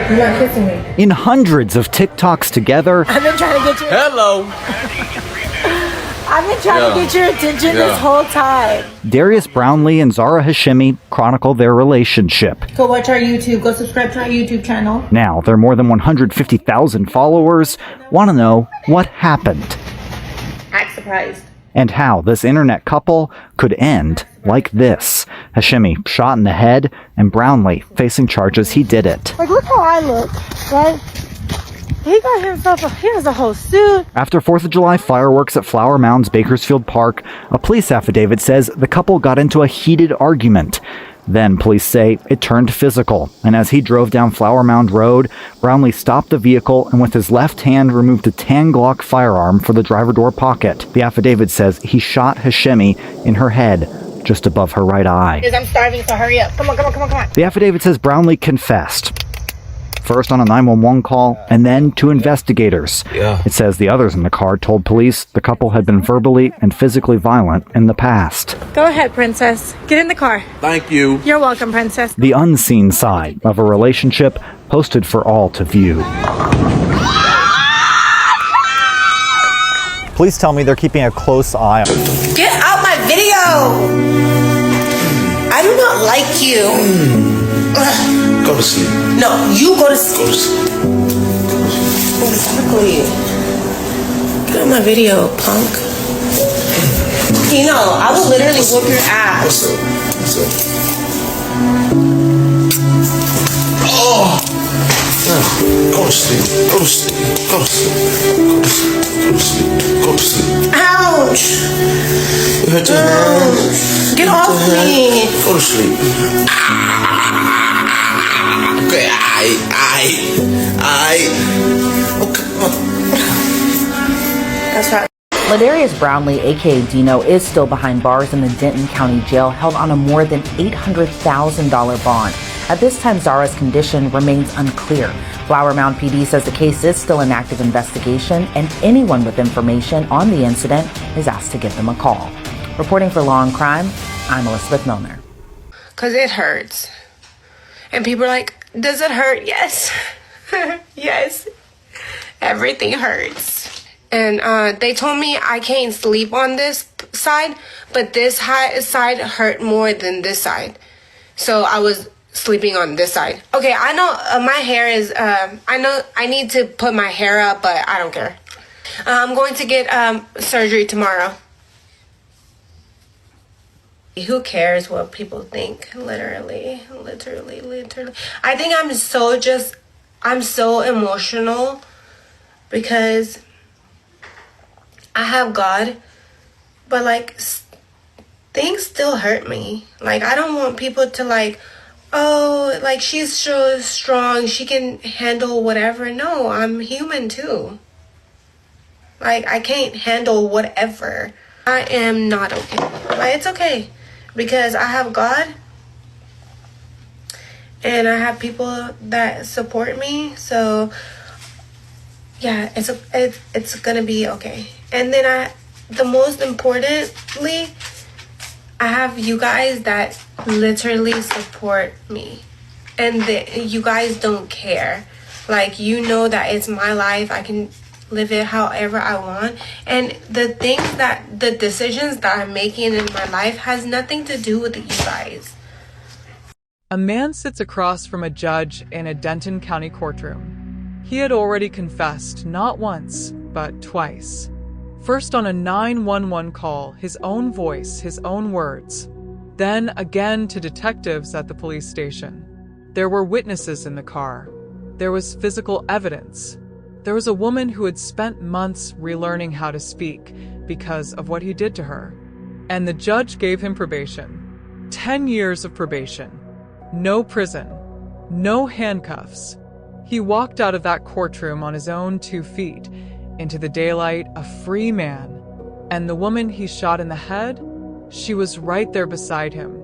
You're not kissing me. In hundreds of TikToks together, I've been trying to get you. Hello. I've been trying to get your attention this whole time. Darius Brownlee and Zahra Hashemi chronicle their relationship. Go watch our YouTube. Go subscribe to our YouTube channel. Now, their more than 150,000 followers want to know what happened Act surprised. and how this internet couple could end like this. Hashemi shot in the head and Brownlee facing charges he did it. Like, look how I look, right? He got himself he has a whole suit. After 4th of July fireworks at Flower Mound's Bakersfield Park, a police affidavit says the couple got into a heated argument. Then police say it turned physical, and as he drove down Flower Mound Road, Brownlee stopped the vehicle and with his left hand removed a 10 Glock firearm from the driver door pocket. The affidavit says he shot Hashemi in her head, just above her right eye. Because I'm starving, so hurry up. Come on. The affidavit says Brownlee confessed. First on a 911 call, and then to investigators. It says the others in the car told police the couple had been verbally and physically violent in the past. Go ahead, princess. Get in the car. Thank you. You're welcome, princess. The unseen side of a relationship posted for all to view. Police tell me they're keeping a close eye on. Get out my video! I do not like you. Go to sleep. No, you go to sleep. Go to sleep. Exactly. Get out my video, punk. Dino, I will literally whoop your ass. What's up? What's up? Oh! Go to sleep. Go to sleep. Go to sleep. Go to sleep. Go to sleep. Go to sleep. Ouch! You hurt your hand. Get off me. Go to sleep. Okay, okay. That's right. Ladarius Brownlee, aka Dino, is still behind bars in the Denton County Jail, held on a more than $800,000 bond. At this time, Zahra's condition remains unclear. Flower Mound PD says the case is still in active investigation, and anyone with information on the incident is asked to give them a call. Reporting for Law and Crime, I'm Elizabeth Milner. Because it hurts. And people are like, does it hurt? Yes. Yes. Everything hurts. And they told me I can't sleep on this side, but this side hurt more than this side. So I was sleeping on this side. Okay, I know my hair is, I know I need to put my hair up, but I don't care. I'm going to get surgery tomorrow. Who cares what people think? Literally. I think I'm so emotional because I have God, but like things still hurt me. Like I don't want people to like, oh, like she's so strong, she can handle whatever. No, I'm human too. Like I can't handle whatever. I am not okay. But it's okay. Because I have God and I have people that support me, so yeah, it's gonna be okay. And then the most importantly, I have you guys that literally support me, and you guys don't care. Like you know that it's my life. I can live it however I want, and the decisions that I'm making in my life has nothing to do with you guys. A man sits across from a judge in a Denton County courtroom. He had already confessed not once, but twice. First on a 911 call, his own voice, his own words. Then again to detectives at the police station. There were witnesses in the car. There was physical evidence. There was a woman who had spent months relearning how to speak because of what he did to her. And the judge gave him probation. 10 years of probation. No prison. No handcuffs. He walked out of that courtroom on his own 2 feet, into the daylight, a free man. And the woman he shot in the head, she was right there beside him.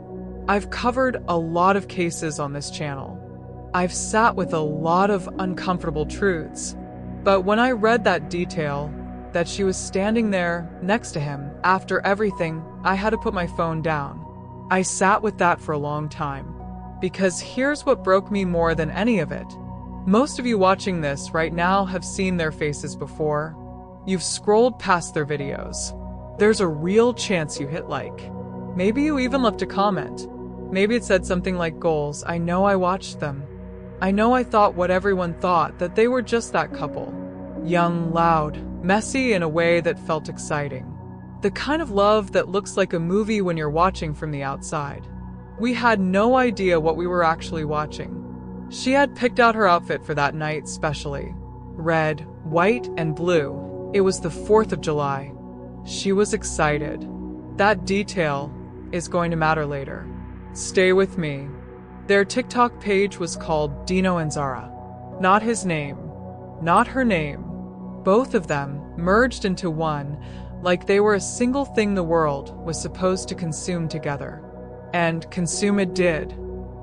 I've covered a lot of cases on this channel. I've sat with a lot of uncomfortable truths. But when I read that detail, that she was standing there next to him after everything, I had to put my phone down. I sat with that for a long time. Because here's what broke me more than any of it. Most of you watching this right now have seen their faces before. You've scrolled past their videos. There's a real chance you hit like. Maybe you even left a comment. Maybe it said something like, "Goals, I know I watched them. I know I thought what everyone thought, that they were just that couple. Young, loud, messy in a way that felt exciting. The kind of love that looks like a movie when you're watching from the outside." We had no idea what we were actually watching. She had picked out her outfit for that night specially. Red, white, and blue. It was the 4th of July. She was excited. That detail is going to matter later. Stay with me. Their TikTok page was called Dino and Zahra. Not his name. Not her name. Both of them merged into one, like they were a single thing the world was supposed to consume together. And consume it did.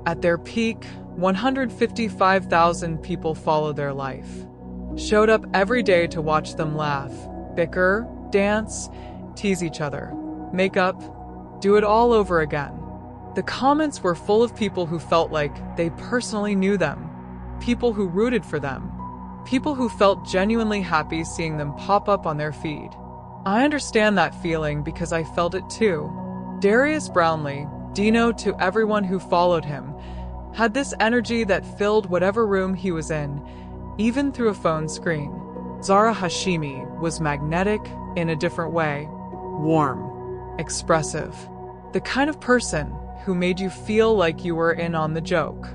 At their peak, 155,000 people followed their life. Showed up every day to watch them laugh, bicker, dance, tease each other, make up, do it all over again. The comments were full of people who felt like they personally knew them, people who rooted for them, people who felt genuinely happy seeing them pop up on their feed. I understand that feeling because I felt it too. Darius Brownlee, Dino to everyone who followed him, had this energy that filled whatever room he was in, even through a phone screen. Zahra Hashimi was magnetic in a different way, warm, expressive, the kind of person who made you feel like you were in on the joke.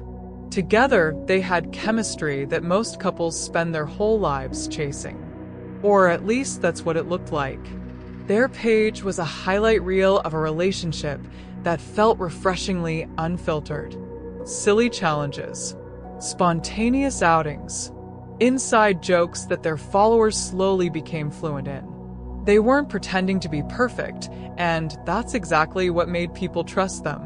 Together, they had chemistry that most couples spend their whole lives chasing. Or at least that's what it looked like. Their page was a highlight reel of a relationship that felt refreshingly unfiltered. Silly challenges, spontaneous outings, inside jokes that their followers slowly became fluent in. They weren't pretending to be perfect, and that's exactly what made people trust them.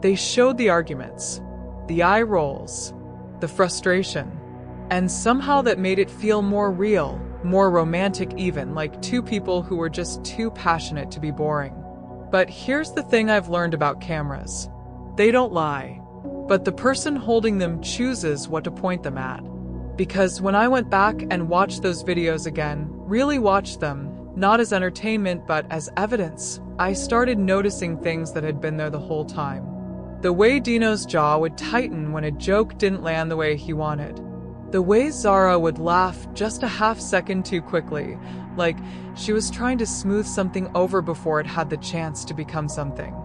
They showed the arguments, the eye rolls, the frustration, and somehow that made it feel more real, more romantic even, like two people who were just too passionate to be boring. But here's the thing I've learned about cameras. They don't lie, but the person holding them chooses what to point them at. Because when I went back and watched those videos again, really watched them, not as entertainment but as evidence, I started noticing things that had been there the whole time. The way Dino's jaw would tighten when a joke didn't land the way he wanted. The way Zahra would laugh just a half second too quickly, like she was trying to smooth something over before it had the chance to become something.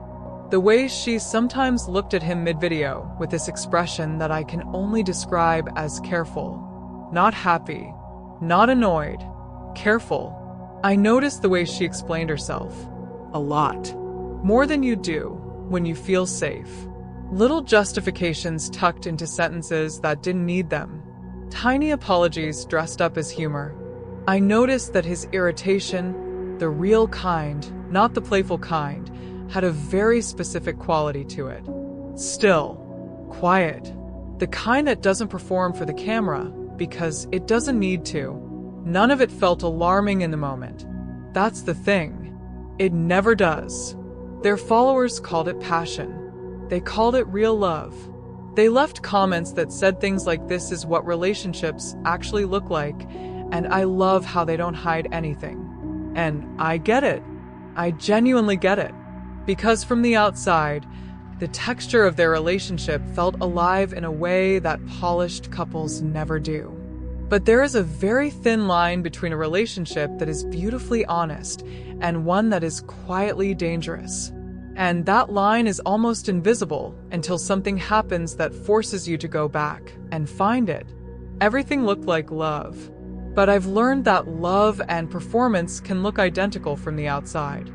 The way she sometimes looked at him mid-video with this expression that I can only describe as careful. Not happy, not annoyed, careful. I noticed the way she explained herself. A lot. More than you do when you feel safe. Little justifications tucked into sentences that didn't need them. Tiny apologies dressed up as humor. I noticed that his irritation, the real kind, not the playful kind, had a very specific quality to it. Still, quiet. The kind that doesn't perform for the camera because it doesn't need to. None of it felt alarming in the moment. That's the thing. It never does. Their followers called it passion. They called it real love. They left comments that said things like, "This is what relationships actually look like," and "I love how they don't hide anything." And I get it. I genuinely get it. Because from the outside, the texture of their relationship felt alive in a way that polished couples never do. But there is a very thin line between a relationship that is beautifully honest and one that is quietly dangerous. And that line is almost invisible until something happens that forces you to go back and find it. Everything looked like love. But I've learned that love and performance can look identical from the outside.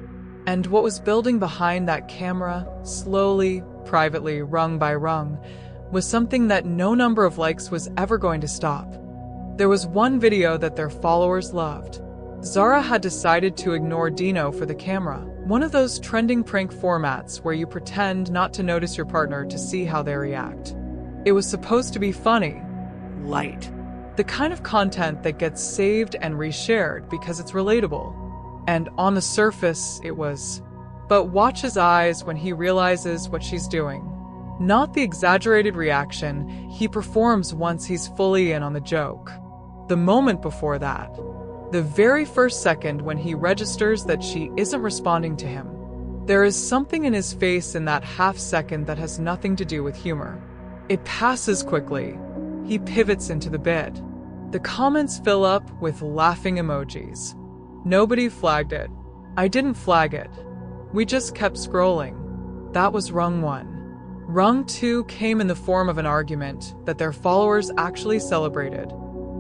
And what was building behind that camera, slowly, privately, rung by rung, was something that no number of likes was ever going to stop. There was one video that their followers loved. Zahra had decided to ignore Dino for the camera, one of those trending prank formats where you pretend not to notice your partner to see how they react. It was supposed to be funny, light, the kind of content that gets saved and reshared because it's relatable. And on the surface, it was But watch his eyes when he realizes what she's doing. Not the exaggerated reaction he performs once he's fully in on the joke. The moment before that. The very first second when he registers that she isn't responding to him. There is something in his face in that half second that has nothing to do with humor. It passes quickly. He pivots into the bid. The comments fill up with laughing emojis. Nobody flagged it. I didn't flag it. We just kept scrolling. That was rung 1. Rung 2 came in the form of an argument that their followers actually celebrated.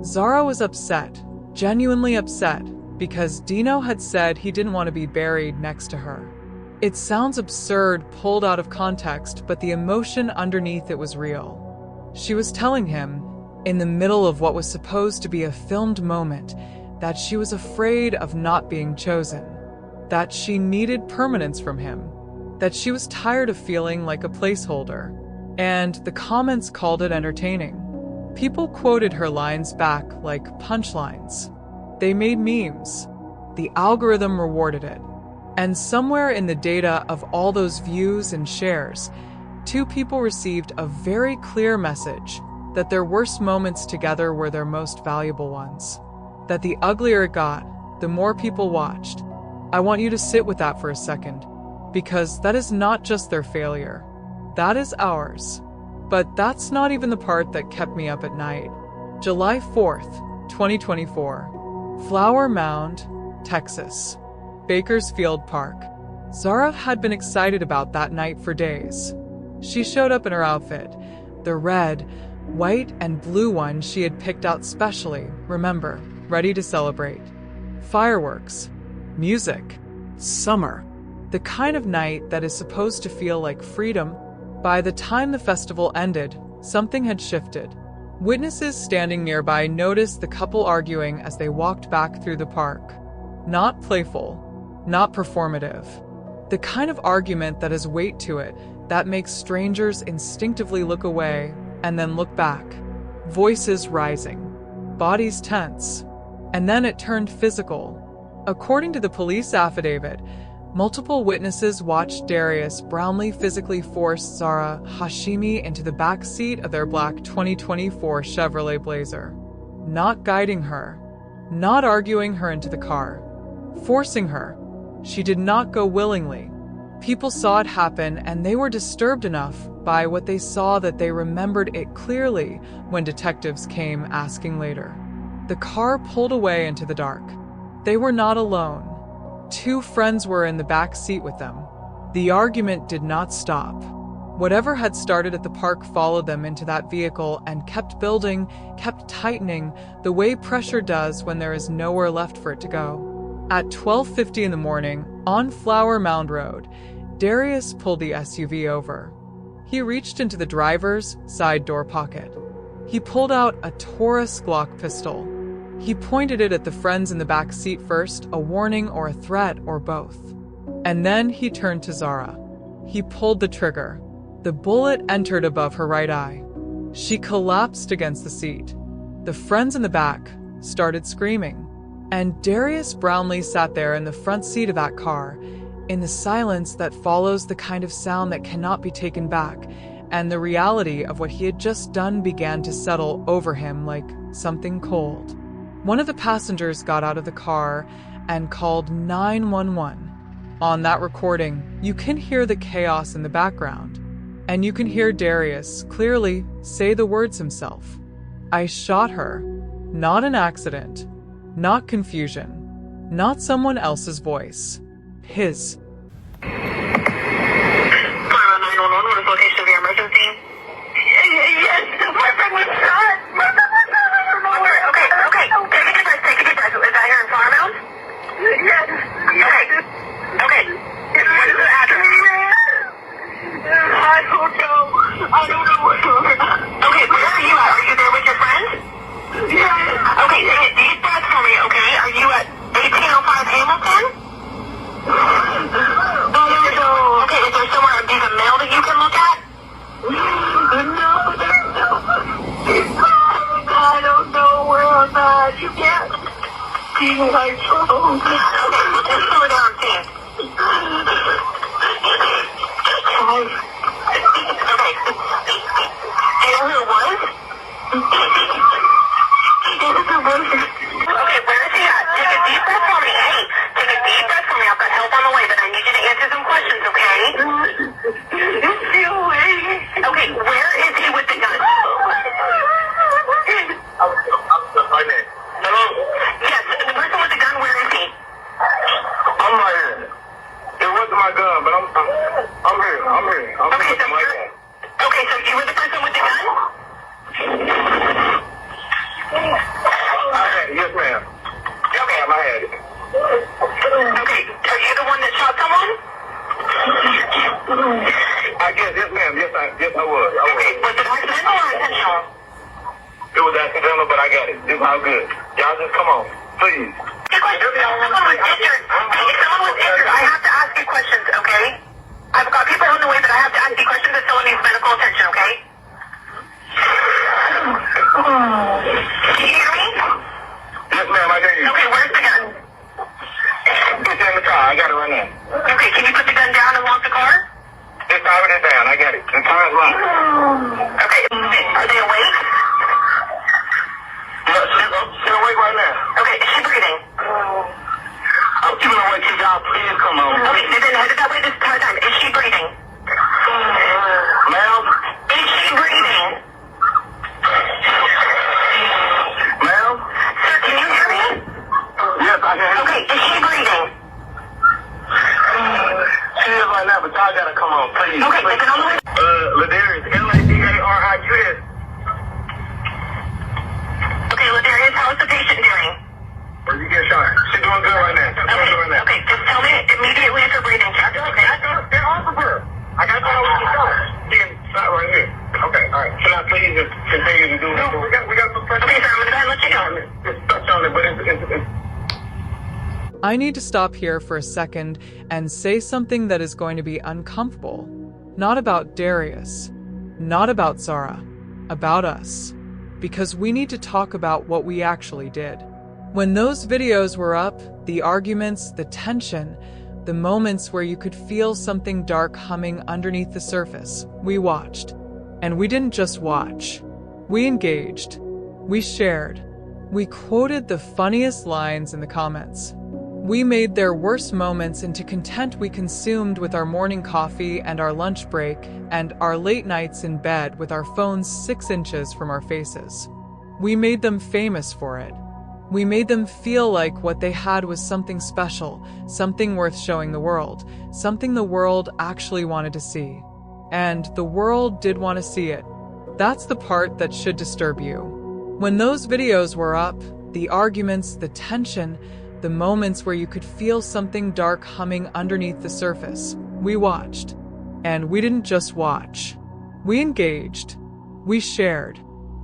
Zahra was upset, genuinely upset, because Dino had said he didn't want to be buried next to her. It sounds absurd pulled out of context, but the emotion underneath it was real. She was telling him, in the middle of what was supposed to be a filmed moment, that she was afraid of not being chosen, that she needed permanence from him, that she was tired of feeling like a placeholder, and the comments called it entertaining. People quoted her lines back like punchlines. They made memes. The algorithm rewarded it. And somewhere in the data of all those views and shares, 2 people received a very clear message that their worst moments together were their most valuable ones. That the uglier it got, the more people watched. I want you to sit with that for a second, because that is not just their failure. That is ours. But that's not even the part that kept me up at night. July 4th, 2024. Flower Mound, Texas. Bakersfield Park. Zahra had been excited about that night for days. She showed up in her outfit, the red, white, and blue one she had picked out specially, remember, ready to celebrate. Fireworks, music, summer. The kind of night that is supposed to feel like freedom. By the time the festival ended, something had shifted. Witnesses standing nearby noticed the couple arguing as they walked back through the park. Not playful, not performative. The kind of argument that has weight to it, that makes strangers instinctively look away and then look back. Voices rising, bodies tense. And then it turned physical. According to the police affidavit, multiple witnesses watched Darius Brownlee physically force Zahra Hashimi into the back seat of their black 2024 Chevrolet Blazer. Not guiding her, not arguing her into the car, forcing her. She did not go willingly. People saw it happen, and they were disturbed enough by what they saw that they remembered it clearly when detectives came asking later. The car pulled away into the dark. They were not alone. 2 friends were in the back seat with them. The argument did not stop. Whatever had started at the park followed them into that vehicle and kept building, kept tightening, the way pressure does when there is nowhere left for it to go. At 12:50 in the morning, on Flower Mound Road, Darius pulled the SUV over. He reached into the driver's side door pocket. He pulled out a Taurus Glock pistol. He pointed it at the friends in the back seat first, a warning or a threat or both. And then he turned to Zahra. He pulled the trigger. The bullet entered above her right eye. She collapsed against the seat. The friends in the back started screaming. And Darius Brownlee sat there in the front seat of that car, in the silence that follows the kind of sound that cannot be taken back, and the reality of what he had just done began to settle over him like something cold. One of the passengers got out of the car and called 911. On that recording, you can hear the chaos in the background, and you can hear Darius clearly say the words himself. I shot her. Not an accident. Not confusion. Not someone else's voice. His. 911, what is the location of your emergency? Yes, my friend was shot. My friend was shot. I don't know where. Okay. Take a deep breath. Is that here in Flower Mound? Yes. Okay. What is the address? I don't know where. Okay, where are you at? Are you there with your friend? Yes. Okay, take a deep breath for me, okay? Are you at 1805 Hamilton? No. Okay, is there somewhere, do you have mail that you can look at? No, there's no. I don't know where I'm at. You can't see my phone. Okay, well, just slow down, see. Okay. Do you know who it was? Okay, where is he at? Take a deep breath for me. Hey, take a deep breath for me. I've got help on the way, but I need you to answer some questions, okay? Okay, where is he with the gun? Hello? Yes, the person with the gun, where is he? I'm right here. It wasn't my gun, but I'm here. Okay, so you were the person with the gun? Yes, ma'am. Okay. I had it. Okay, are you the one that shot someone? I guess, yes, ma'am. Yes, I was. Okay, was it accidental or intentional? It was accidental, but I got it. It's all good. Y'all just come on, please. If someone was injured, I have to ask you questions, okay? I've got people on the way, but I have to ask you questions if someone needs medical attention, okay? Can you hear me? Yes, ma'am, I hear you. Okay, where's the gun? It's in the car. I got it right now. Okay, can you put the gun down and lock the car? It's already down. I got it. The car's locked. Okay, are they awake? She's awake right now. Okay, is she breathing? I'm keeping awake. Can y'all please come on? Okay, they've been headed that way this entire time. Is she breathing? Ma'am? Is she breathing? Ma'am? Sir, can you hear me? Yes, I can hear you. Okay, is she breathing? She is right now, but y'all gotta come on, please. Okay, they can only... Ladarius, Ladarius. Okay, Ladarius, how is the patient doing? Where you get shot? She's doing good right now. Okay, just tell me immediately if her breathing stops, okay? Get off of her. I got to know what she's doing. She's shot right here. Okay, all right. Can I please just continue to do this? No, we got some pressure. Okay, sir, I'm going to go ahead and let you go. It's touch on it, but it's I need to stop here for a second and say something that is going to be uncomfortable. Not about Darius, not about Zahra, about us. Because we need to talk about what we actually did. When those videos were up, the arguments, the tension, the moments where you could feel something dark humming underneath the surface, we watched. And we didn't just watch. We engaged. We shared. We quoted the funniest lines in the comments. We made their worst moments into content we consumed with our morning coffee and our lunch break and our late nights in bed with our phones 6 inches from our faces. We made them famous for it. We made them feel like what they had was something special, something worth showing the world, something the world actually wanted to see. And the world did want to see it. That's the part that should disturb you. When those videos were up, the arguments, the tension, the moments where you could feel something dark humming underneath the surface, we watched. And we didn't just watch. We engaged. We shared.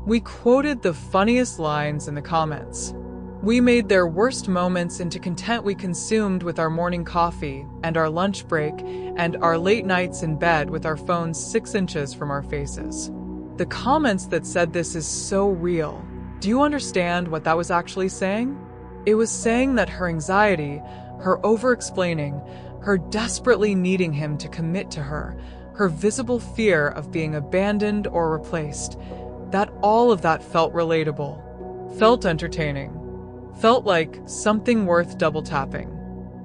We quoted the funniest lines in the comments. We made their worst moments into content we consumed with our morning coffee and our lunch break and our late nights in bed with our phones 6 inches from our faces. The comments that said this is so real. Do you understand what that was actually saying? It was saying that her anxiety, her over-explaining, her desperately needing him to commit to her, her visible fear of being abandoned or replaced, that all of that felt relatable, felt entertaining, felt like something worth double-tapping.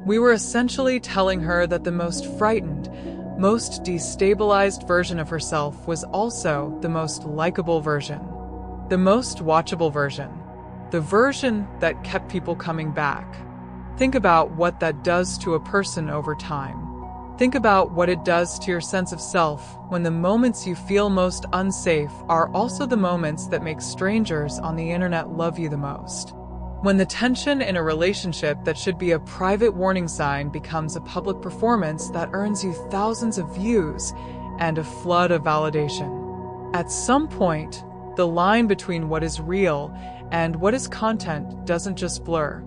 We were essentially telling her that the most frightened, most destabilized version of herself was also the most likable version, the most watchable version. The version that kept people coming back. Think about what that does to a person over time. Think about what it does to your sense of self when the moments you feel most unsafe are also the moments that make strangers on the internet love you the most. When the tension in a relationship that should be a private warning sign becomes a public performance that earns you thousands of views and a flood of validation. At some point, the line between what is real and what is content doesn't just blur.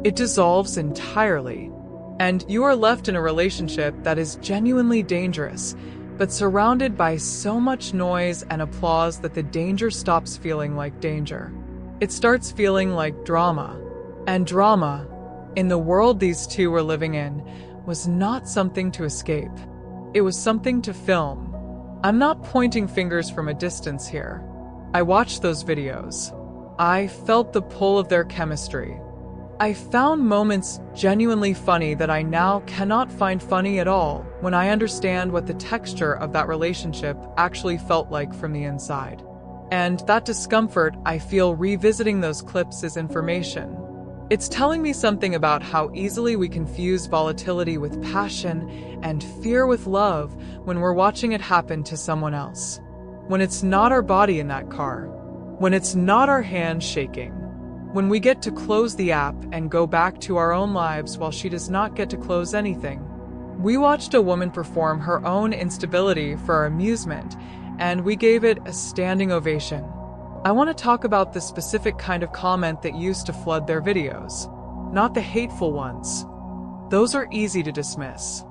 It dissolves entirely. And you are left in a relationship that is genuinely dangerous, but surrounded by so much noise and applause that the danger stops feeling like danger. It starts feeling like drama. And drama, in the world these two were living in, was not something to escape. It was something to film. I'm not pointing fingers from a distance here. I watched those videos. I felt the pull of their chemistry. I found moments genuinely funny that I now cannot find funny at all when I understand what the texture of that relationship actually felt like from the inside. And that discomfort I feel revisiting those clips is information. It's telling me something about how easily we confuse volatility with passion and fear with love when we're watching it happen to someone else. When it's not our body in that car. When it's not our hand shaking. When we get to close the app and go back to our own lives while she does not get to close anything. We watched a woman perform her own instability for our amusement, and we gave it a standing ovation. I want to talk about the specific kind of comment that used to flood their videos, not the hateful ones. Those are easy to dismiss.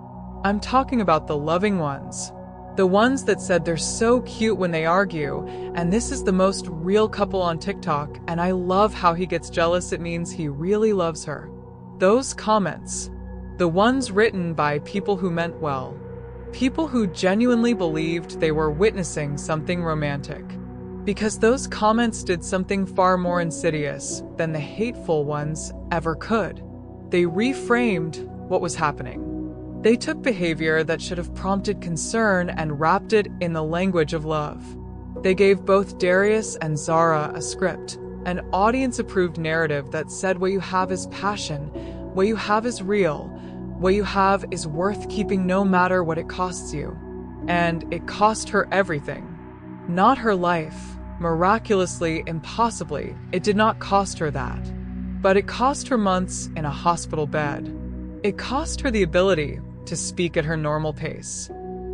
I'm talking about the loving ones. The ones that said they're so cute when they argue, and this is the most real couple on TikTok, and I love how he gets jealous, it means he really loves her. Those comments, the ones written by people who meant well, people who genuinely believed they were witnessing something romantic. Because those comments did something far more insidious than the hateful ones ever could. They reframed what was happening. They took behavior that should have prompted concern and wrapped it in the language of love. They gave both Darius and Zahra a script, an audience-approved narrative that said what you have is passion, what you have is real, what you have is worth keeping no matter what it costs you. And it cost her everything. Not her life. Miraculously, impossibly, it did not cost her that. But it cost her months in a hospital bed. It cost her the ability to speak at her normal pace.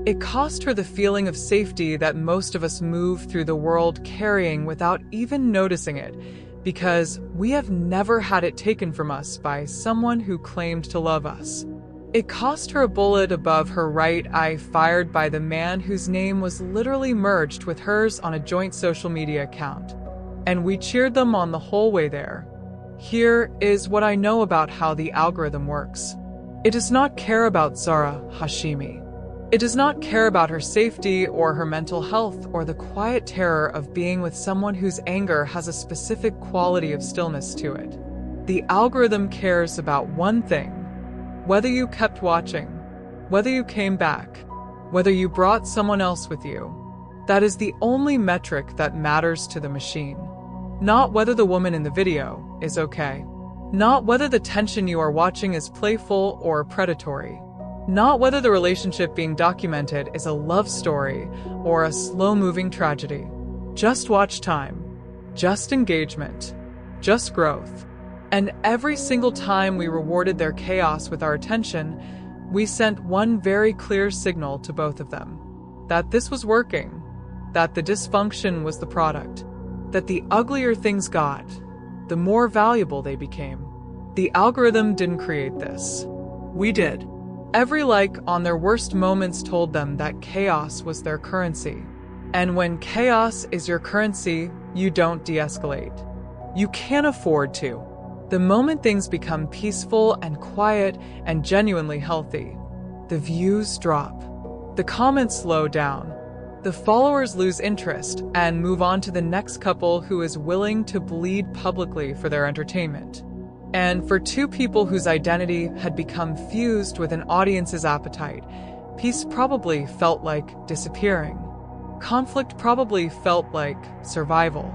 It cost her the feeling of safety that most of us move through the world carrying without even noticing it, because we have never had it taken from us by someone who claimed to love us. It cost her a bullet above her right eye fired by the man whose name was literally merged with hers on a joint social media account. And we cheered them on the whole way there. Here is what I know about how the algorithm works. It does not care about Zahra Hashimi. It does not care about her safety or her mental health or the quiet terror of being with someone whose anger has a specific quality of stillness to it. The algorithm cares about one thing: whether you kept watching, whether you came back, whether you brought someone else with you. That is the only metric that matters to the machine. Not whether the woman in the video is okay. Not whether the tension you are watching is playful or predatory. Not whether the relationship being documented is a love story or a slow-moving tragedy. Just watch time. Just engagement. Just growth. And every single time we rewarded their chaos with our attention, we sent one very clear signal to both of them. That this was working. That the dysfunction was the product. That the uglier things got, the more valuable they became. The algorithm didn't create this. We did. Every like on their worst moments told them that chaos was their currency. And when chaos is your currency, you don't de-escalate. You can't afford to. The moment things become peaceful and quiet and genuinely healthy, the views drop. The comments slow down. The followers lose interest and move on to the next couple who is willing to bleed publicly for their entertainment. And for two people whose identity had become fused with an audience's appetite, peace probably felt like disappearing. Conflict probably felt like survival.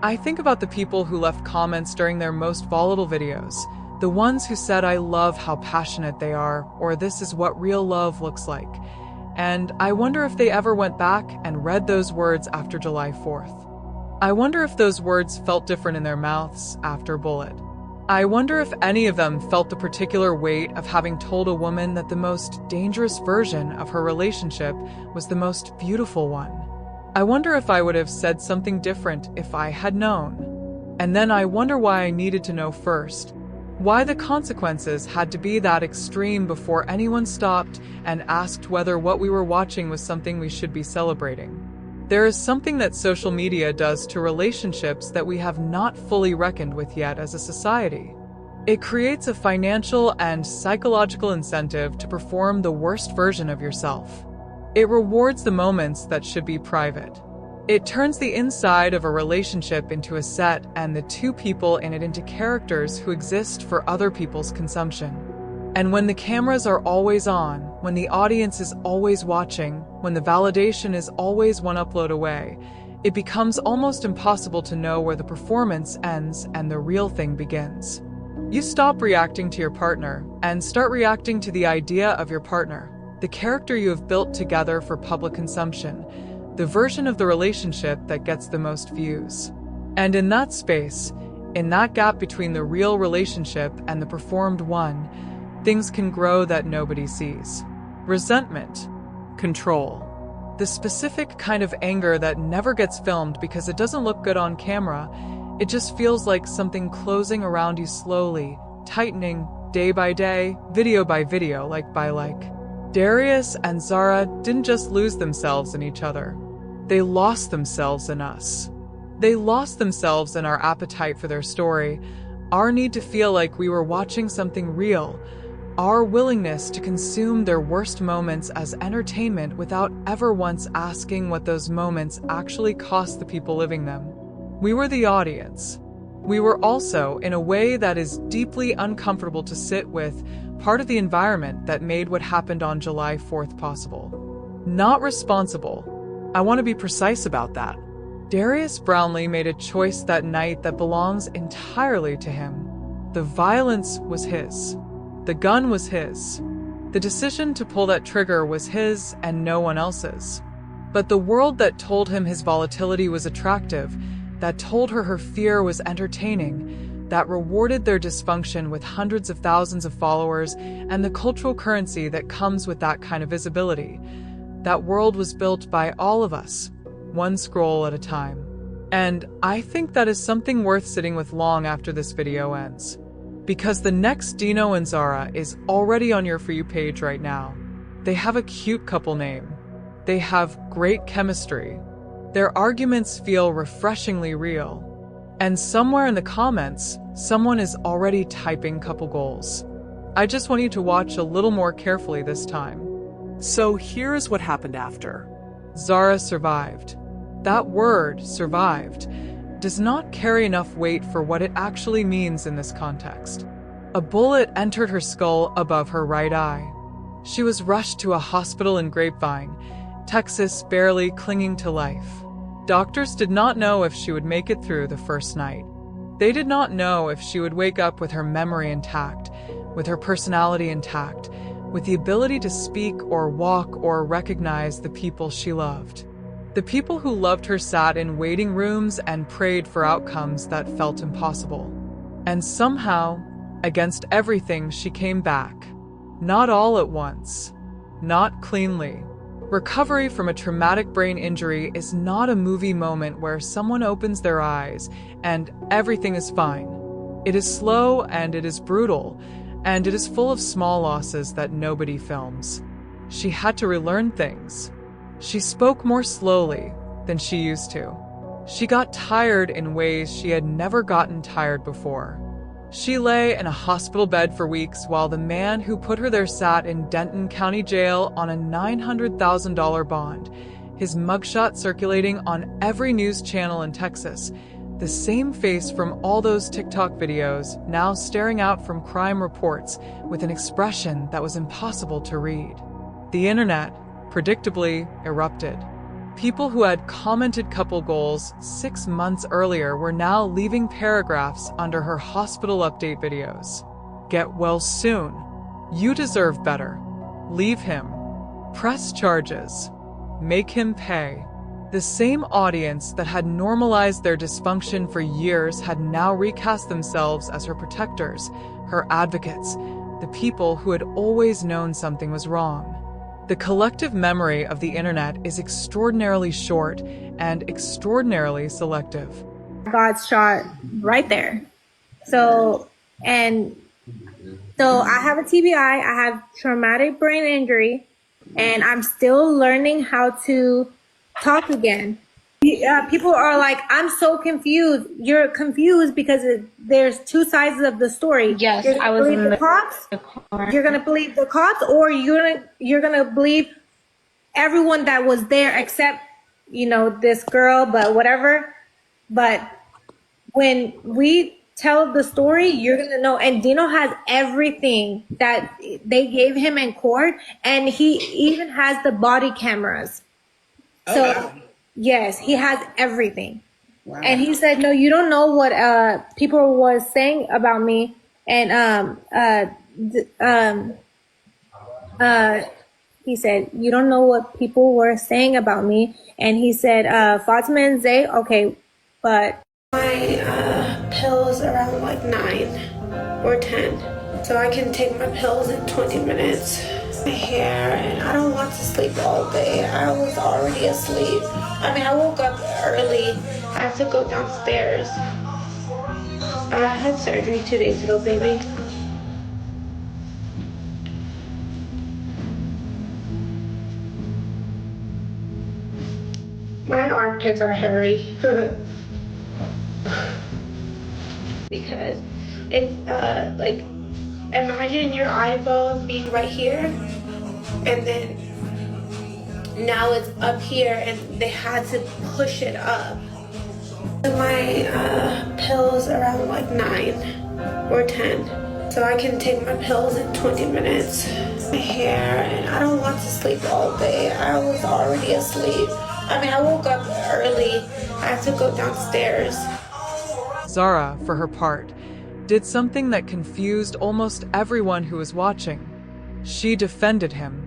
I think about the people who left comments during their most volatile videos, the ones who said, "I love how passionate they are," or "This is what real love looks like." And I wonder if they ever went back and read those words after July 4th. I wonder if those words felt different in their mouths after Bullet. I wonder if any of them felt the particular weight of having told a woman that the most dangerous version of her relationship was the most beautiful one. I wonder if I would have said something different if I had known. And then I wonder why I needed to know first. Why the consequences had to be that extreme before anyone stopped and asked whether what we were watching was something we should be celebrating. There is something that social media does to relationships that we have not fully reckoned with yet as a society. It creates a financial and psychological incentive to perform the worst version of yourself. It rewards the moments that should be private. It turns the inside of a relationship into a set and the two people in it into characters who exist for other people's consumption. And when the cameras are always on, when the audience is always watching, when the validation is always one upload away, it becomes almost impossible to know where the performance ends and the real thing begins. You stop reacting to your partner and start reacting to the idea of your partner, the character you have built together for public consumption, the version of the relationship that gets the most views. And in that space, in that gap between the real relationship and the performed one, things can grow that nobody sees. Resentment, control, the specific kind of anger that never gets filmed because it doesn't look good on camera. It just feels like something closing around you slowly, tightening day by day, video by video, like by like. Darius and Zahra didn't just lose themselves in each other. They lost themselves in us. They lost themselves in our appetite for their story, our need to feel like we were watching something real, our willingness to consume their worst moments as entertainment without ever once asking what those moments actually cost the people living them. We were the audience. We were also, in a way that is deeply uncomfortable to sit with, part of the environment that made what happened on July 4th possible. Not responsible. I want to be precise about that. Darius Brownlee made a choice that night that belongs entirely to him. The violence was his. The gun was his. The decision to pull that trigger was his and no one else's. But the world that told him his volatility was attractive, that told her fear was entertaining, that rewarded their dysfunction with hundreds of thousands of followers and the cultural currency that comes with that kind of visibility. That world was built by all of us, one scroll at a time. And I think that is something worth sitting with long after this video ends. Because the next Dino and Zahra is already on your For You page right now. They have a cute couple name. They have great chemistry. Their arguments feel refreshingly real. And somewhere in the comments, someone is already typing couple goals. I just want you to watch a little more carefully this time. So here's what happened after. Zahra survived. That word, survived, does not carry enough weight for what it actually means in this context. A bullet entered her skull above her right eye. She was rushed to a hospital in Grapevine, Texas, barely clinging to life. Doctors did not know if she would make it through the first night. They did not know if she would wake up with her memory intact, with her personality intact, with the ability to speak or walk or recognize the people she loved. The people who loved her sat in waiting rooms and prayed for outcomes that felt impossible. And somehow, against everything, she came back. Not all at once. Not cleanly. Recovery from a traumatic brain injury is not a movie moment where someone opens their eyes and everything is fine. It is slow and it is brutal, and it is full of small losses that nobody films. She had to relearn things. She spoke more slowly than she used to. She got tired in ways she had never gotten tired before. She lay in a hospital bed for weeks while the man who put her there sat in Denton County Jail on a $900,000 bond, his mugshot circulating on every news channel in Texas, the same face from all those TikTok videos, now staring out from crime reports with an expression that was impossible to read. The internet, predictably, erupted. People who had commented couple goals 6 months earlier were now leaving paragraphs under her hospital update videos. Get well soon. You deserve better. Leave him. Press charges. Make him pay. The same audience that had normalized their dysfunction for years had now recast themselves as her protectors, her advocates, the people who had always known something was wrong. The collective memory of the internet is extraordinarily short and extraordinarily selective. Got shot right there. So I have a TBI, I have traumatic brain injury, and I'm still learning how to talk again. People are like, I'm so confused. You're confused because there's two sides of the story. Yes, you're gonna believe the cops. You're gonna believe the cops, or you're gonna believe everyone that was there except, this girl, but whatever. But when we tell the story, you're going to know. And Dino has everything that they gave him in court. And he even has the body cameras. So, yes, he has everything. Wow. And he said, no, you don't know what people was saying about me. And he said, you don't know what people were saying about me. And he said, Fatima and Zay, okay, but my pills around like 9 or 10. So I can take my pills in 20 minutes. My hair, and I don't want to sleep all day. I was already asleep. I woke up early. I have to go downstairs. I had surgery 2 days ago, baby. My armpits are hairy. Because it's like, imagine your eyeballs being right here, and then now it's up here, and they had to push it up. My pills around like 9 or 10. So I can take my pills in 20 minutes. My hair, and I don't want to sleep all day. I was already asleep. I woke up early. I have to go downstairs. Zahra, for her part, did something that confused almost everyone who was watching. She defended him,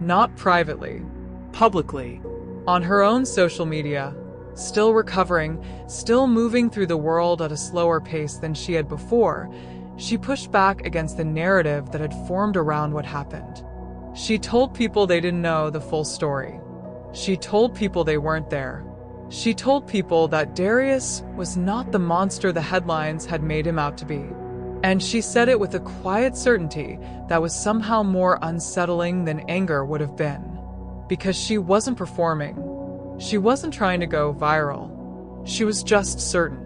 not privately, publicly, on her own social media, still recovering, still moving through the world at a slower pace than she had before. She pushed back against the narrative that had formed around what happened. She told people they didn't know the full story. She told people they weren't there. She told people that Darius was not the monster the headlines had made him out to be. And she said it with a quiet certainty that was somehow more unsettling than anger would have been. Because she wasn't performing. She wasn't trying to go viral. She was just certain.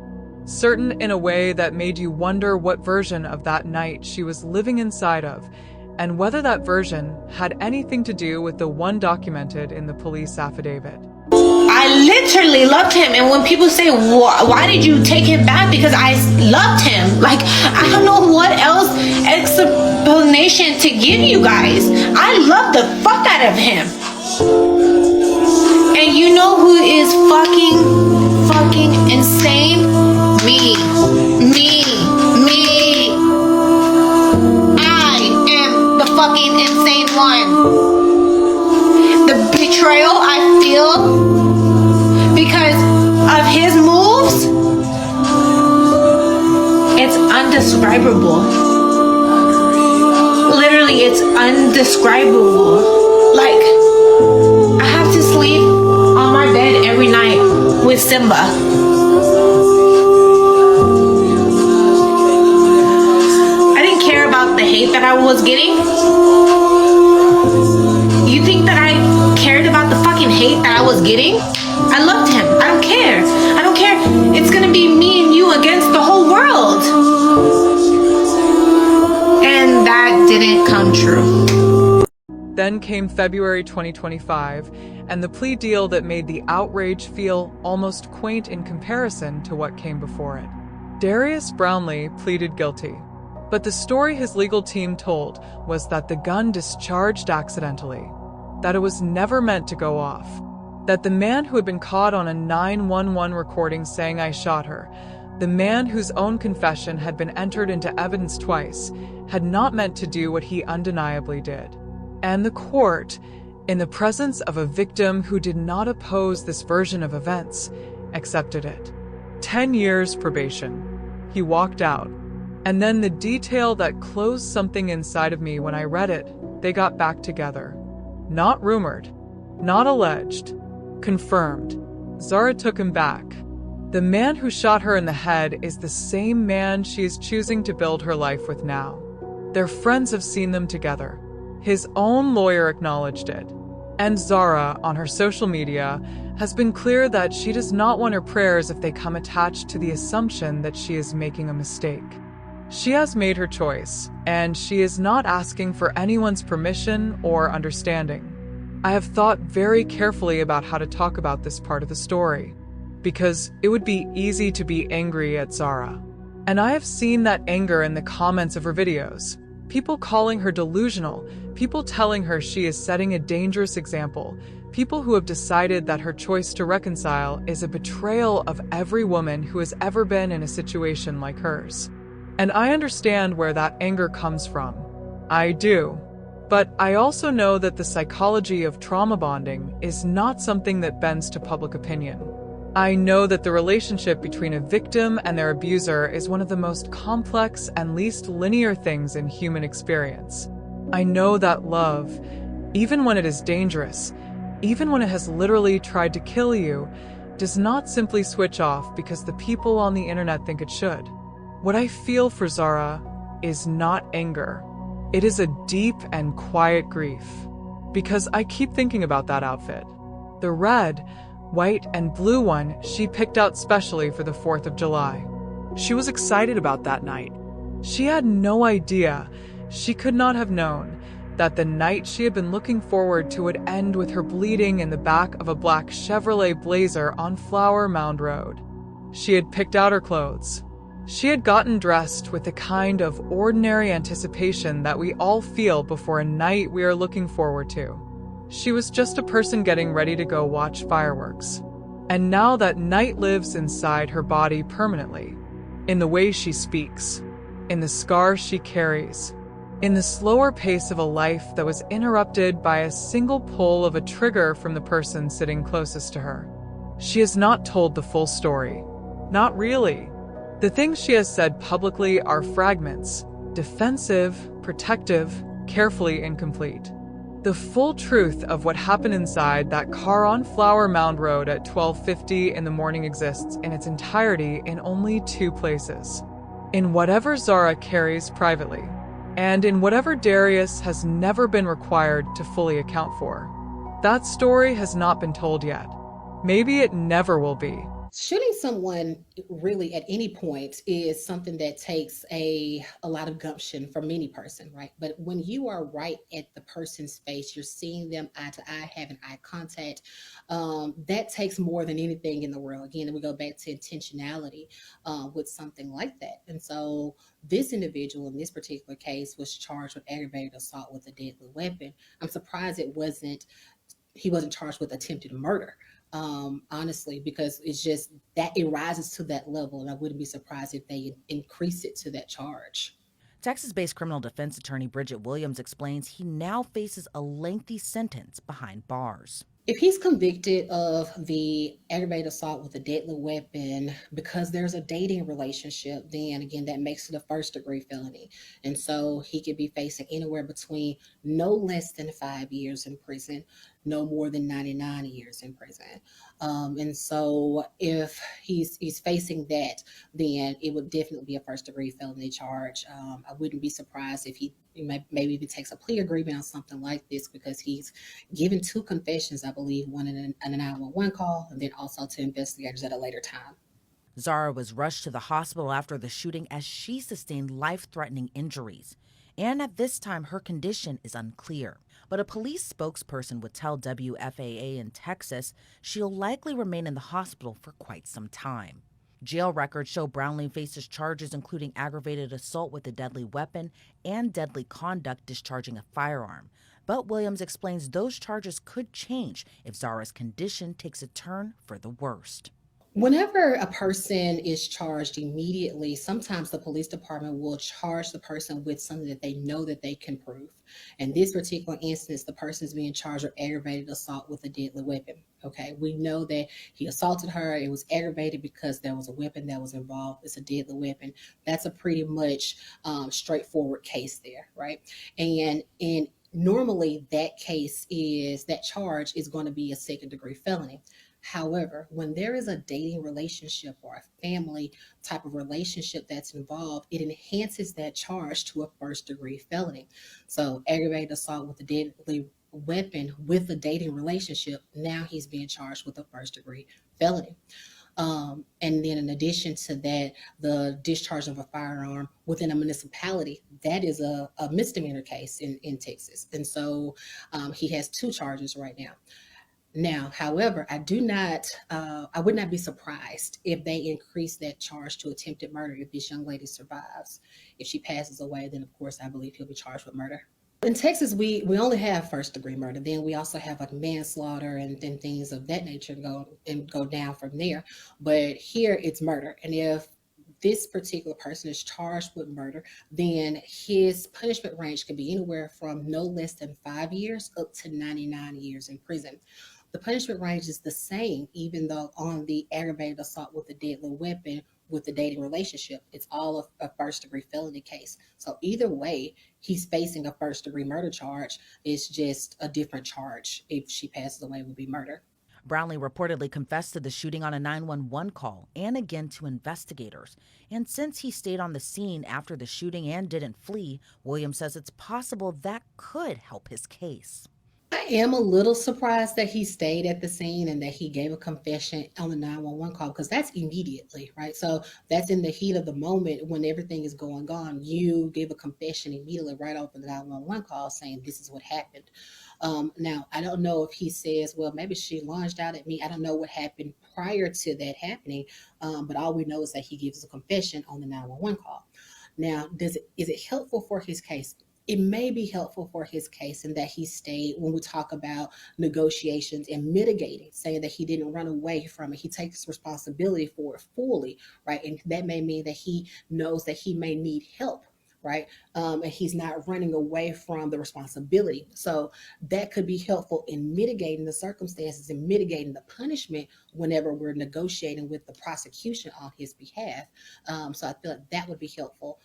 Certain in a way that made you wonder what version of that night she was living inside of, and whether that version had anything to do with the one documented in the police affidavit. I literally loved him, and when people say, why did you take him back? Because I loved him. Like, I don't know what else explanation to give you guys. I love the fuck out of him. And you know who is fucking insane? Me. I am the fucking insane one. The betrayal I feel because of his moves, it's undescribable. Literally, it's undescribable. Like, I have to sleep on my bed every night with Simba. I didn't care about the hate that I was getting. You think that I cared about the fucking hate that I was getting? I loved him. I don't care. I don't care. It's gonna be me and you against the whole world. And that didn't come true. Then came February 2025, and the plea deal that made the outrage feel almost quaint in comparison to what came before it. Darius Brownlee pleaded guilty, but the story his legal team told was that the gun discharged accidentally, that it was never meant to go off, that the man who had been caught on a 911 recording saying "I shot her," the man whose own confession had been entered into evidence twice, had not meant to do what he undeniably did. And the court, in the presence of a victim who did not oppose this version of events, accepted it. 10 years probation. He walked out. And then the detail that closed something inside of me when I read it, they got back together. Not rumored, not alleged, confirmed. Zahra took him back. The man who shot her in the head is the same man she is choosing to build her life with now. Their friends have seen them together. His own lawyer acknowledged it. And Zahra, on her social media, has been clear that she does not want her prayers if they come attached to the assumption that she is making a mistake. She has made her choice, and she is not asking for anyone's permission or understanding. I have thought very carefully about how to talk about this part of the story, because it would be easy to be angry at Zahra. And I have seen that anger in the comments of her videos. People calling her delusional, people telling her she is setting a dangerous example, people who have decided that her choice to reconcile is a betrayal of every woman who has ever been in a situation like hers. And I understand where that anger comes from. I do. But I also know that the psychology of trauma bonding is not something that bends to public opinion. I know that the relationship between a victim and their abuser is one of the most complex and least linear things in human experience. I know that love, even when it is dangerous, even when it has literally tried to kill you, does not simply switch off because the people on the internet think it should. What I feel for Zahra is not anger. It is a deep and quiet grief. Because I keep thinking about that outfit. The red, white, and blue one she picked out specially for the 4th of July. She was excited about that night. She had no idea, she could not have known, that the night she had been looking forward to would end with her bleeding in the back of a black Chevrolet Blazer on Flower Mound Road. She had picked out her clothes. She had gotten dressed with the kind of ordinary anticipation that we all feel before a night we are looking forward to. She was just a person getting ready to go watch fireworks. And now that night lives inside her body permanently, in the way she speaks, in the scars she carries, in the slower pace of a life that was interrupted by a single pull of a trigger from the person sitting closest to her. She has not told the full story. Not really. The things she has said publicly are fragments, defensive, protective, carefully incomplete. The full truth of what happened inside that car on Flower Mound Road at 12:50 in the morning exists in its entirety in only 2 places. In whatever Zahra carries privately, and in whatever Darius has never been required to fully account for. That story has not been told yet. Maybe it never will be. Shooting someone really at any point is something that takes a lot of gumption from any person, right? But when you are right at the person's face, you're seeing them eye to eye, having eye contact, that takes more than anything in the world. Again, we go back to intentionality with something like that. And so this individual in this particular case was charged with aggravated assault with a deadly weapon. I'm surprised he wasn't charged with attempted murder. Honestly, because it's just that it rises to that level, and I wouldn't be surprised if they increase it to that charge. Texas-based criminal defense attorney Bridget Williams explains he now faces a lengthy sentence behind bars. If he's convicted of the aggravated assault with a deadly weapon because there's a dating relationship, then again, that makes it a first-degree felony. And so he could be facing anywhere between no less than 5 years in prison, no more than 99 years in prison. And so if he's facing that, then it would definitely be a first-degree felony charge. I wouldn't be surprised if he maybe even takes a plea agreement on something like this, because he's given 2 confessions, I believe, one in a 911 call, and then also to investigators at a later time. Zahra was rushed to the hospital after the shooting as she sustained life-threatening injuries. And at this time, her condition is unclear. But a police spokesperson would tell WFAA in Texas she'll likely remain in the hospital for quite some time. Jail records show Brownlee faces charges including aggravated assault with a deadly weapon and deadly conduct discharging a firearm. But Williams explains those charges could change if Zahra's condition takes a turn for the worst. Whenever a person is charged immediately, sometimes the police department will charge the person with something that they know that they can prove. In this particular instance, the person is being charged with aggravated assault with a deadly weapon. Okay, we know that he assaulted her. It was aggravated because there was a weapon that was involved. It's a deadly weapon. That's a pretty much straightforward case there, right? And normally that charge is going to be a second-degree felony. However, when there is a dating relationship or a family type of relationship that's involved, it enhances that charge to a first-degree felony. So aggravated assault with a deadly weapon with a dating relationship, now he's being charged with a first-degree felony. And then in addition to that, the discharge of a firearm within a municipality, that is a misdemeanor case in Texas. And so he has 2 charges right now. Now, however, I would not be surprised if they increase that charge to attempted murder if this young lady survives. If she passes away, then of course I believe he'll be charged with murder. In Texas, we only have first degree murder. Then we also have like manslaughter and things of that nature go down from there. But here it's murder. And if this particular person is charged with murder, then his punishment range can be anywhere from no less than 5 years up to 99 years in prison. The punishment range is the same, even though on the aggravated assault with a deadly weapon with the dating relationship, it's all a first degree felony case. So either way, he's facing a first degree murder charge. It's just a different charge. If she passes away, it would be murder. Brownlee reportedly confessed to the shooting on a 911 call and again to investigators. And since he stayed on the scene after the shooting and didn't flee, Williams says it's possible that could help his case. I am a little surprised that he stayed at the scene and that he gave a confession on the 911 call, because that's immediately, right? So that's in the heat of the moment when everything is going on. You give a confession immediately right off the 911 call saying this is what happened. Now, I don't know if he says, well, maybe she lunged out at me. I don't know what happened prior to that happening, but all we know is that he gives a confession on the 911 call. Now, is it helpful for his case? It may be helpful for his case in that he stayed when we talk about negotiations and mitigating, saying that he didn't run away from it. He takes responsibility for it fully, right? And that may mean that he knows that he may need help, right? And he's not running away from the responsibility. So that could be helpful in mitigating the circumstances and mitigating the punishment whenever we're negotiating with the prosecution on his behalf. So I feel like that would be helpful.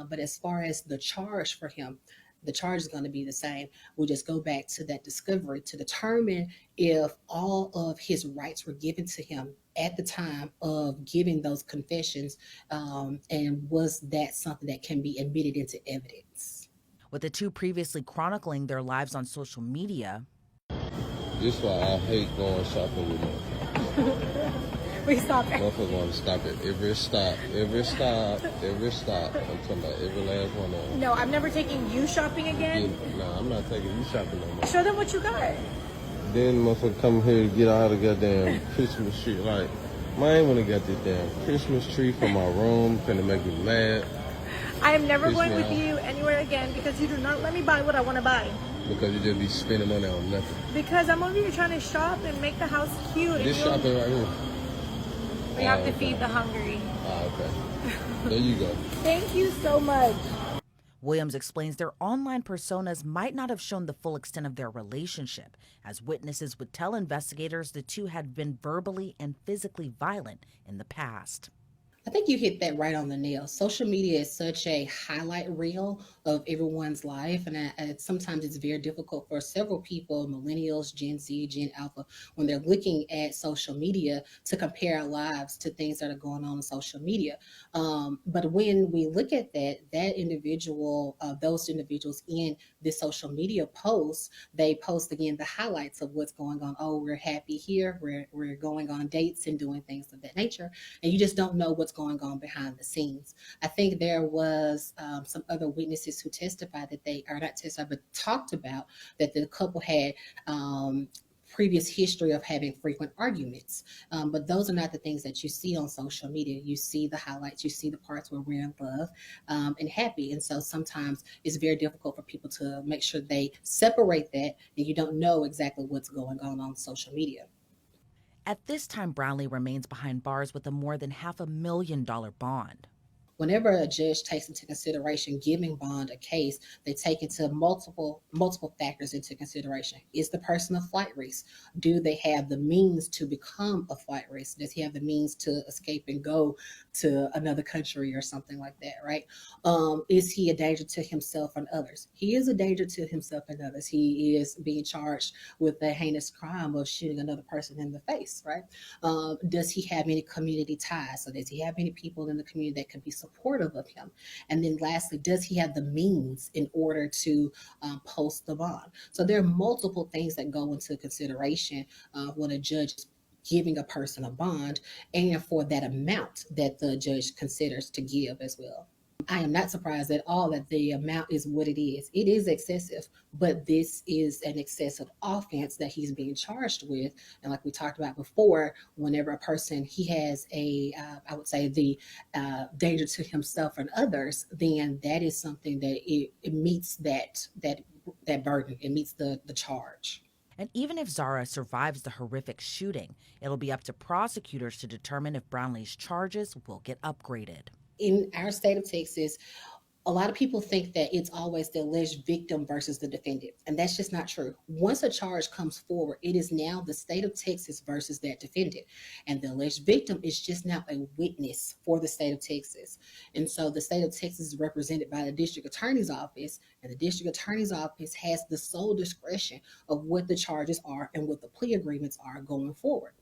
But as far as the charge for him, the charge is going to be the same. We'll just go back to that discovery to determine if all of his rights were given to him at the time of giving those confessions, and was that something that can be admitted into evidence. With the two previously chronicling their lives on social media. This is why I hate going shopping with motherfuckers. We stop it. Motherfuckers want to stop at every stop. I'm talking about every last one of them. No, I'm never taking you shopping again. No, I'm not taking you shopping no more. Show them what you got. Then motherfucker come here to get out of the goddamn Christmas tree. Like, man, when I got this damn Christmas tree for my room, finna make me mad. I am never Piss going me with off. you anywhere again because you do not let me buy what I want to buy. Because you just be spending money on nothing. Because I'm over here trying to shop and make the house cute. This shopping right here. We have to feed the hungry. Okay. There you go. Thank you so much. Williams explains their online personas might not have shown the full extent of their relationship. As witnesses would tell investigators, the two had been verbally and physically violent in the past. I think you hit that right on the nail. Social media is such a highlight reel of everyone's life, and sometimes it's very difficult for several people, millennials, Gen Z, Gen Alpha, when they're looking at social media to compare our lives to things that are going on social media. But when we look at that individual, those individuals in this social media post, they post again the highlights of what's going on. Oh, we're happy here. We're going on dates and doing things of that nature, and you just don't know what's going on behind the scenes. I think there was some other witnesses who testified that they, or not testified, but talked about that the couple had previous history of having frequent arguments. But those are not the things that you see on social media. You see the highlights, you see the parts where we're in love and happy. And so sometimes it's very difficult for people to make sure they separate that, and you don't know exactly what's going on social media. At this time, Brownlee remains behind bars with a more than $500,000 bond. Whenever a judge takes into consideration giving bond a case, they take into multiple factors into consideration. Is the person a flight risk? Do they have the means to become a flight risk? Does he have the means to escape and go to another country or something like that, right? Is he a danger to himself and others? He is a danger to himself and others. He is being charged with the heinous crime of shooting another person in the face, right? Does he have any community ties? So does he have any people in the community that could be supportive of him? And then lastly, does he have the means in order to post the bond? So there are multiple things that go into consideration when a judge is giving a person a bond and for that amount that the judge considers to give as well. I am not surprised at all that the amount is what it is. It is excessive, but this is an excessive offense that he's being charged with. And like we talked about before, whenever a person, he has I would say the danger to himself and others, then that is something that it meets that burden. It meets the charge. And even if Zahra survives the horrific shooting, it'll be up to prosecutors to determine if Brownlee's charges will get upgraded. In our state of Texas, a lot of people think that it's always the alleged victim versus the defendant, and that's just not true. Once a charge comes forward, it is now the state of Texas versus that defendant, and the alleged victim is just now a witness for the state of Texas. And so the state of Texas is represented by the district attorney's office, and the district attorney's office has the sole discretion of what the charges are and what the plea agreements are going forward.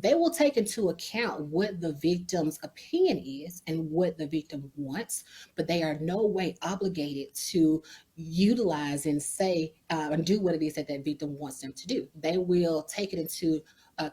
They will take into account what the victim's opinion is and what the victim wants, but they are no way obligated to utilize and say and do what it is that victim wants them to do. They will take it into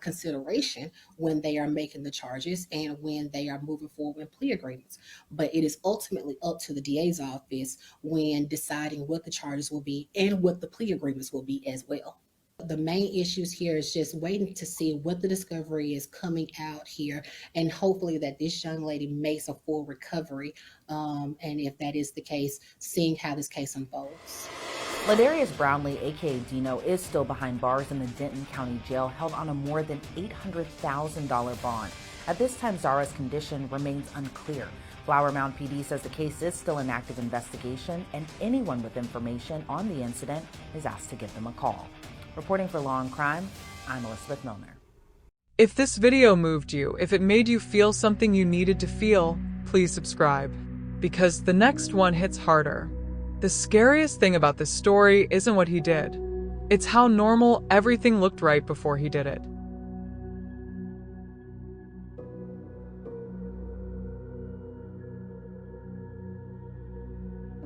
consideration when they are making the charges and when they are moving forward in plea agreements. But it is ultimately up to the DA's office when deciding what the charges will be and what the plea agreements will be as well. The main issues here is just waiting to see what the discovery is coming out here, and hopefully that this young lady makes a full recovery. And if that is the case, seeing how this case unfolds. Ladarius Brownlee, aka Dino, is still behind bars in the Denton County Jail, held on a more than $800,000 bond. At this time, Zahra's condition remains unclear. Flower Mound PD says the case is still an active investigation, and anyone with information on the incident is asked to give them a call. Reporting for Law and Crime, I'm Elizabeth Milner. If this video moved you, if it made you feel something you needed to feel, please subscribe, because the next one hits harder. The scariest thing about this story isn't what he did. It's how normal everything looked right before he did it.